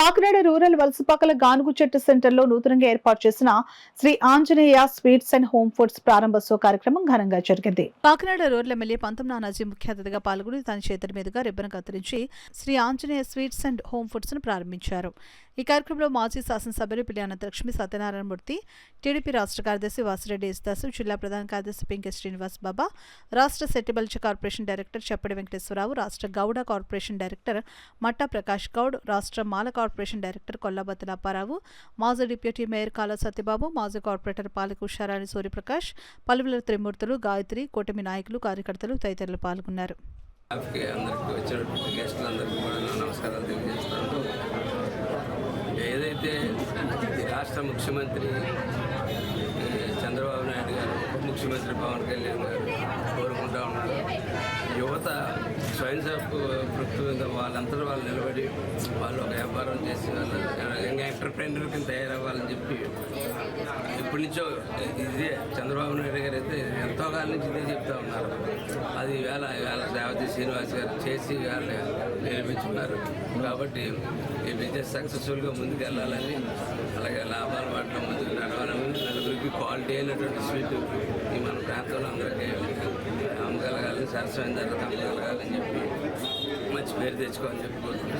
Kakinada rural Valasapakala గానుగు చెట్టు సెంటర్లో నూతనంగా ఏర్పాటు చేసిన Shri Anjaneya sweets and home foods ప్రారంభోత్సవ కార్యక్రమం ఘనంగా జరిగింది. కాకినాడ రూరల్ ఎమ్మెల్యే పంతం నానాజీ ముఖ్య అతిథిగా పాల్గొని తన చేతుల మీదుగా రిబ్బన్ కత్తిరించి Shri Anjaneya sweets and home foods ను ప్రారంభించారు. ఈ కార్యక్రమంలో మాజీ శాసనసభ్యులు పిల్లి అనంతలక్ష్మి, సత్యనారాయణమూర్తి, టీడీపీ రాష్ట్ర కార్యదర్శి వాసిరెడ్డి యేసుదాసు, జిల్లా ప్రధాన కార్యదర్శి పింకె శ్రీనివాస్ బాబా, రాష్ట్ర సెట్టిబల్చ కార్పొరేషన్ డైరెక్టర్ చెప్పడి వెంకటేశ్వరరావు, రాష్ట్ర గౌడ కార్పొరేషన్ డైరెక్టర్ మట్టా ప్రకాష్ గౌడ్, రాష్ట్ర మాల కార్పొరేషన్ డైరెక్టర్ కొల్లాబత్తుల అప్పారావు, మాజీ డిప్యూటీ మేయర్ కాలా సత్యబాబు, మాజీ కార్పొరేటర్ పాలకు ఉషారాణి సూర్యప్రకాష్, పలువుల త్రిమూర్తులు, గాయత్రి, కూటమి నాయకులు, కార్యకర్తలు తదితరులు పాల్గొన్నారు. ఏదైతే రాష్ట్ర ముఖ్యమంత్రి చంద్రబాబు నాయుడు గారు, ఉప ముఖ్యమంత్రి పవన్ కళ్యాణ్ గారు కోరుకుంటా ఉన్నారు, యువత స్వయం ప్రకృతి వాళ్ళంతా వాళ్ళు నిలబడి వాళ్ళు ఒక వ్యాపారం చేసి వాళ్ళు ఎంటర్ప్రెన్యూర్ కింద తయారవ్వాలని చెప్పి ఎప్పటి నుంచో ఇదే చంద్రబాబు నాయుడు గారు అయితే ఎంతో కాలం నుంచి ఇదే చెప్తా ఉన్నారు. అది వేళ రేవతి శ్రీనివాస్ గారు చేసి వాళ్ళు నేర్పించుకున్నారు. కాబట్టి ఈ బిజినెస్ సక్సెస్ఫుల్గా ముందుకు వెళ్ళాలని, అలాగే లాభాల వాటిలో ముందుకు నడవాలని, నలుగురికి క్వాలిటీ అయినటువంటి స్వీట్ ఈ మన ప్రాంతంలో అందరికీ అమ్మగలగాలని, సరస్వైన ధర అమ్మగలగాలని చెప్పి మంచి పేరు తెచ్చుకోవాలని చెప్పి కోరుకుంటున్నాను.